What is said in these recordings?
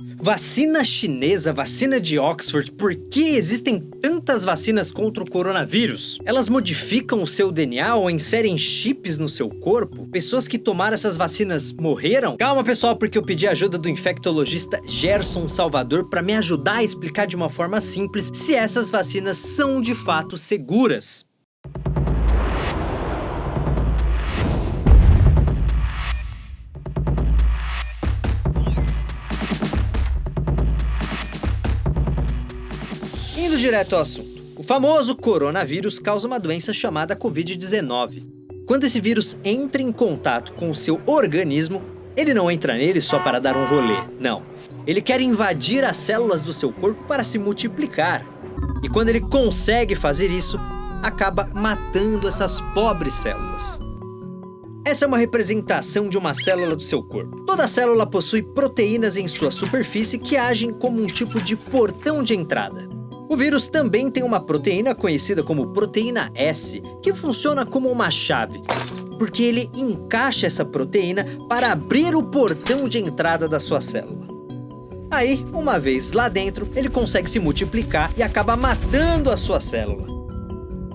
Vacina chinesa, vacina de Oxford, por que existem tantas vacinas contra o coronavírus? Elas modificam o seu DNA ou inserem chips no seu corpo? Pessoas que tomaram essas vacinas morreram? Calma pessoal, porque eu pedi a ajuda do infectologista Gerson Salvador para me ajudar a explicar de uma forma simples se essas vacinas são de fato seguras. Indo direto ao assunto, o famoso coronavírus causa uma doença chamada Covid-19. Quando esse vírus entra em contato com o seu organismo, ele não entra nele só para dar um rolê, não. Ele quer invadir as células do seu corpo para se multiplicar. E quando ele consegue fazer isso, acaba matando essas pobres células. Essa é uma representação de uma célula do seu corpo. Toda célula possui proteínas em sua superfície que agem como um tipo de portão de entrada. O vírus também tem uma proteína conhecida como proteína S, que funciona como uma chave, porque ele encaixa essa proteína para abrir o portão de entrada da sua célula. Aí, uma vez lá dentro, ele consegue se multiplicar e acaba matando a sua célula.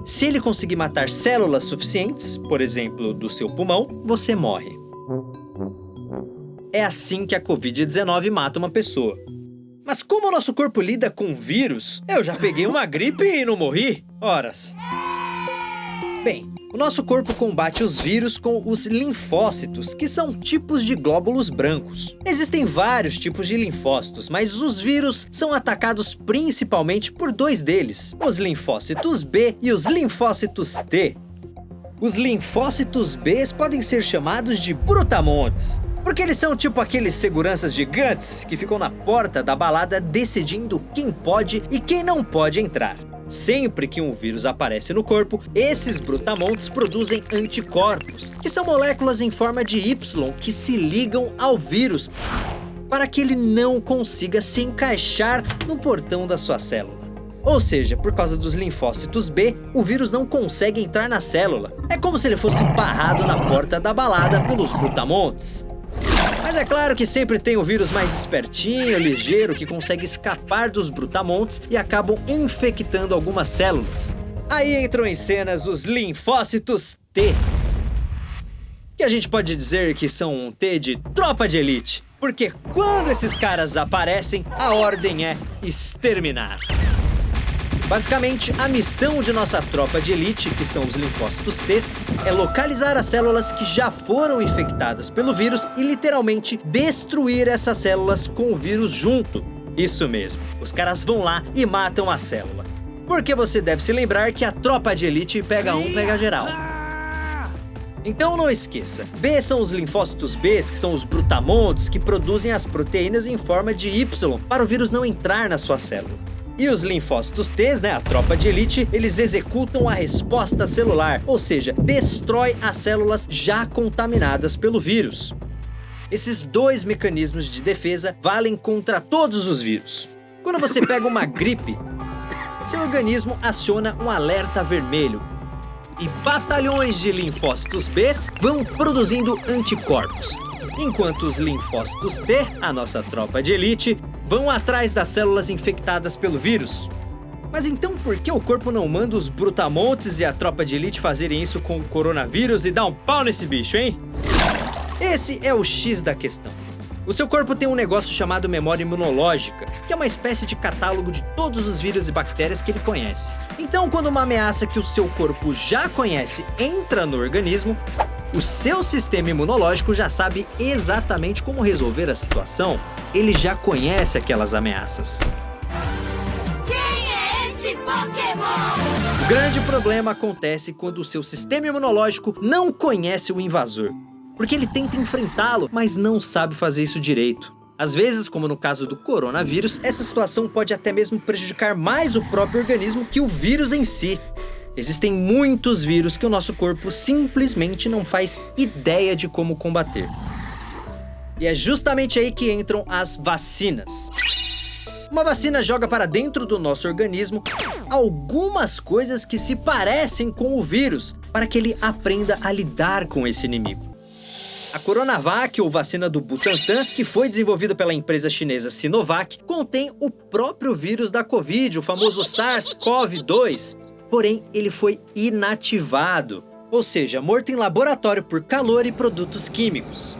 Se ele conseguir matar células suficientes, por exemplo, do seu pulmão, você morre. É assim que a Covid-19 mata uma pessoa. Mas como o nosso corpo lida com vírus? Eu já peguei uma gripe e não morri? Horas. Bem, o nosso corpo combate os vírus com os linfócitos, que são tipos de glóbulos brancos. Existem vários tipos de linfócitos, mas os vírus são atacados principalmente por dois deles, os linfócitos B e os linfócitos T. Os linfócitos B podem ser chamados de brutamontes, porque eles são tipo aqueles seguranças gigantes que ficam na porta da balada decidindo quem pode e quem não pode entrar. Sempre que um vírus aparece no corpo, esses brutamontes produzem anticorpos, que são moléculas em forma de Y que se ligam ao vírus para que ele não consiga se encaixar no portão da sua célula. Ou seja, por causa dos linfócitos B, o vírus não consegue entrar na célula. É como se ele fosse barrado na porta da balada pelos brutamontes. Mas é claro que sempre tem o vírus mais espertinho, ligeiro, que consegue escapar dos brutamontes e acabam infectando algumas células. Aí entram em cenas os linfócitos T, que a gente pode dizer que são um T de tropa de elite, porque quando esses caras aparecem, a ordem é exterminar. Basicamente, a missão de nossa tropa de elite, que são os linfócitos T, é localizar as células que já foram infectadas pelo vírus e literalmente destruir essas células com o vírus junto. Isso mesmo, os caras vão lá e matam a célula. Porque você deve se lembrar que a tropa de elite pega um, pega geral. Então não esqueça, B são os linfócitos B, que são os brutamontes que produzem as proteínas em forma de Y para o vírus não entrar na sua célula. E os linfócitos T, a tropa de elite, eles executam a resposta celular, ou seja, destrói as células já contaminadas pelo vírus. Esses dois mecanismos de defesa valem contra todos os vírus. Quando você pega uma gripe, seu organismo aciona um alerta vermelho e batalhões de linfócitos B vão produzindo anticorpos, enquanto os linfócitos T, a nossa tropa de elite, vão atrás das células infectadas pelo vírus. Mas então por que o corpo não manda os brutamontes e a tropa de elite fazerem isso com o coronavírus e dar um pau nesse bicho, hein? Esse é o X da questão. O seu corpo tem um negócio chamado memória imunológica, que é uma espécie de catálogo de todos os vírus e bactérias que ele conhece. Então, quando uma ameaça que o seu corpo já conhece entra no organismo, o seu sistema imunológico já sabe exatamente como resolver a situação. Ele já conhece aquelas ameaças. Quem é esse Pokémon? O grande problema acontece quando o seu sistema imunológico não conhece o invasor, porque ele tenta enfrentá-lo, mas não sabe fazer isso direito. Às vezes, como no caso do coronavírus, essa situação pode até mesmo prejudicar mais o próprio organismo que o vírus em si. Existem muitos vírus que o nosso corpo simplesmente não faz ideia de como combater. E é justamente aí que entram as vacinas. Uma vacina joga para dentro do nosso organismo algumas coisas que se parecem com o vírus, para que ele aprenda a lidar com esse inimigo. A Coronavac, ou vacina do Butantan, que foi desenvolvida pela empresa chinesa Sinovac, contém o próprio vírus da Covid, o famoso SARS-CoV-2. Porém, ele foi inativado, ou seja, morto em laboratório por calor e produtos químicos.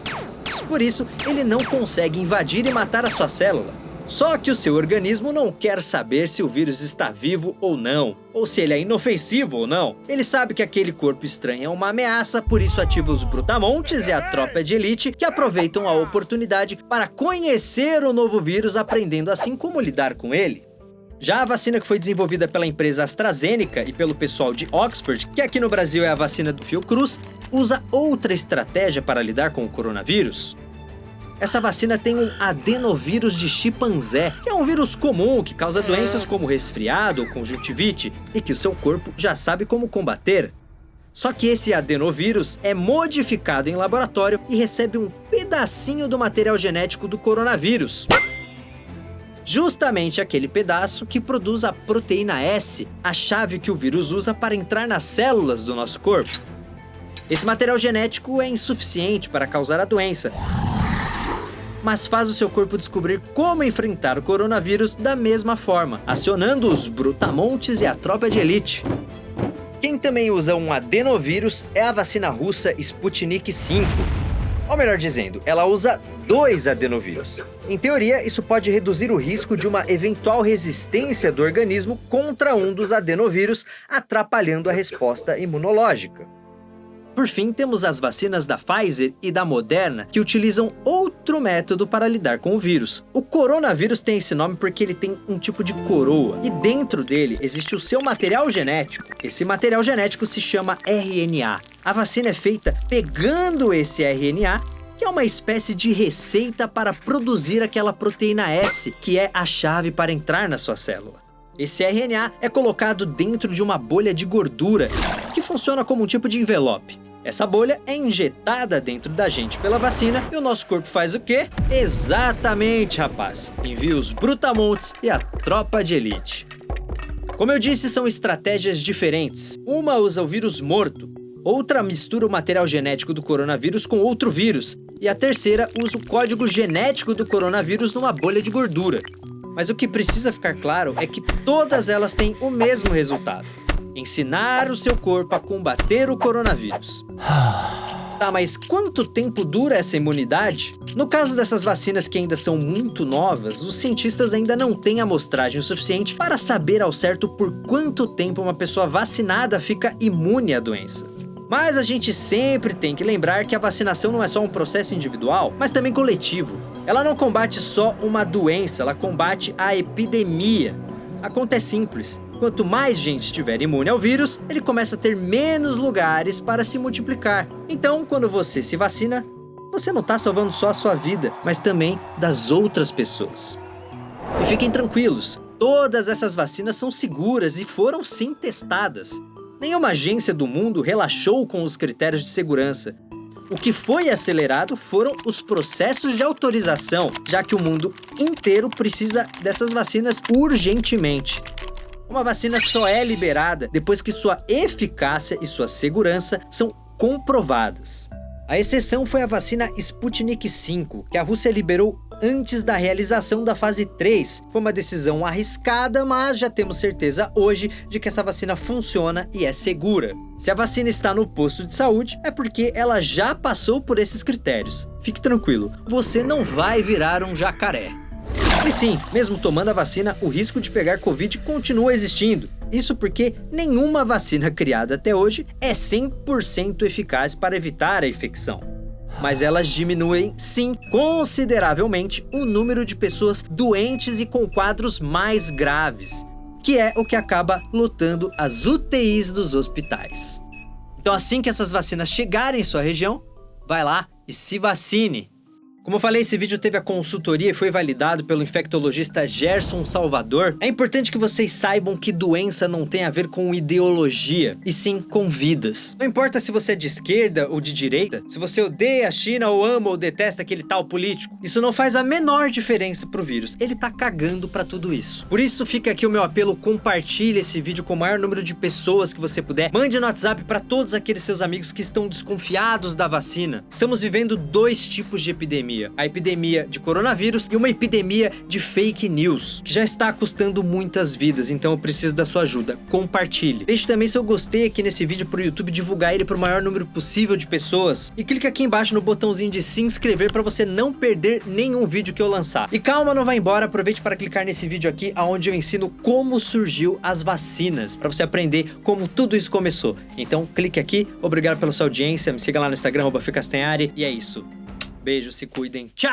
Por isso, ele não consegue invadir e matar a sua célula. Só que o seu organismo não quer saber se o vírus está vivo ou não, ou se ele é inofensivo ou não. Ele sabe que aquele corpo estranho é uma ameaça, por isso ativa os brutamontes e a tropa de elite, que aproveitam a oportunidade para conhecer o novo vírus, aprendendo assim como lidar com ele. Já a vacina que foi desenvolvida pela empresa AstraZeneca e pelo pessoal de Oxford, que aqui no Brasil é a vacina do Fiocruz, usa outra estratégia para lidar com o coronavírus. Essa vacina tem um adenovírus de chimpanzé, que é um vírus comum que causa doenças como resfriado ou conjuntivite e que o seu corpo já sabe como combater. Só que esse adenovírus é modificado em laboratório e recebe um pedacinho do material genético do coronavírus. Justamente aquele pedaço que produz a proteína S, a chave que o vírus usa para entrar nas células do nosso corpo. Esse material genético é insuficiente para causar a doença, mas faz o seu corpo descobrir como enfrentar o coronavírus da mesma forma, acionando os brutamontes e a tropa de elite. Quem também usa um adenovírus é a vacina russa Sputnik V. Ou melhor dizendo, ela usa 2 adenovírus. Em teoria, isso pode reduzir o risco de uma eventual resistência do organismo contra um dos adenovírus, atrapalhando a resposta imunológica. Por fim, temos as vacinas da Pfizer e da Moderna, que utilizam outro método para lidar com o vírus. O coronavírus tem esse nome porque ele tem um tipo de coroa, e dentro dele existe o seu material genético. Esse material genético se chama RNA. A vacina é feita pegando esse RNA, que é uma espécie de receita para produzir aquela proteína S, que é a chave para entrar na sua célula. Esse RNA é colocado dentro de uma bolha de gordura, que funciona como um tipo de envelope. Essa bolha é injetada dentro da gente pela vacina e o nosso corpo faz o quê? Exatamente, rapaz! Envia os brutamontes e a tropa de elite. Como eu disse, são estratégias diferentes. Uma usa o vírus morto, outra mistura o material genético do coronavírus com outro vírus, e a terceira usa o código genético do coronavírus numa bolha de gordura. Mas o que precisa ficar claro é que todas elas têm o mesmo resultado: ensinar o seu corpo a combater o coronavírus. Tá, mas quanto tempo dura essa imunidade? No caso dessas vacinas que ainda são muito novas, os cientistas ainda não têm amostragem suficiente para saber ao certo por quanto tempo uma pessoa vacinada fica imune à doença. Mas a gente sempre tem que lembrar que a vacinação não é só um processo individual, mas também coletivo. Ela não combate só uma doença, ela combate a epidemia. A conta é simples: quanto mais gente estiver imune ao vírus, ele começa a ter menos lugares para se multiplicar. Então, quando você se vacina, você não está salvando só a sua vida, mas também das outras pessoas. E fiquem tranquilos, todas essas vacinas são seguras e foram sim testadas. Nenhuma agência do mundo relaxou com os critérios de segurança. O que foi acelerado foram os processos de autorização, já que o mundo inteiro precisa dessas vacinas urgentemente. Uma vacina só é liberada depois que sua eficácia e sua segurança são comprovadas. A exceção foi a vacina Sputnik V, que a Rússia liberou antes da realização da fase 3. Foi uma decisão arriscada, mas já temos certeza hoje de que essa vacina funciona e é segura. Se a vacina está no posto de saúde, é porque ela já passou por esses critérios. Fique tranquilo, você não vai virar um jacaré. E sim, mesmo tomando a vacina, o risco de pegar Covid continua existindo. Isso porque nenhuma vacina criada até hoje é 100% eficaz para evitar a infecção. Mas elas diminuem, sim, consideravelmente o número de pessoas doentes e com quadros mais graves, que é o que acaba lotando as UTIs dos hospitais. Então, assim que essas vacinas chegarem em sua região, vai lá e se vacine. Como eu falei, esse vídeo teve a consultoria e foi validado pelo infectologista Gerson Salvador. É importante que vocês saibam que doença não tem a ver com ideologia, e sim com vidas. Não importa se você é de esquerda ou de direita, se você odeia a China ou ama ou detesta aquele tal político, isso não faz a menor diferença pro vírus. Ele tá cagando pra tudo isso. Por isso fica aqui o meu apelo, compartilhe esse vídeo com o maior número de pessoas que você puder. Mande no WhatsApp pra todos aqueles seus amigos que estão desconfiados da vacina. Estamos vivendo 2 tipos de epidemia. A epidemia de coronavírus e uma epidemia de fake news, que já está custando muitas vidas, então eu preciso da sua ajuda. Compartilhe. Deixe também seu gostei aqui nesse vídeo pro YouTube divulgar ele pro maior número possível de pessoas. E clique aqui embaixo no botãozinho de se inscrever para você não perder nenhum vídeo que eu lançar. E calma, não vai embora, aproveite para clicar nesse vídeo aqui, onde eu ensino como surgiu as vacinas, para você aprender como tudo isso começou. Então clique aqui, obrigado pela sua audiência, me siga lá no Instagram, @fcastanhari, e é isso. Beijo, se cuidem, tchau!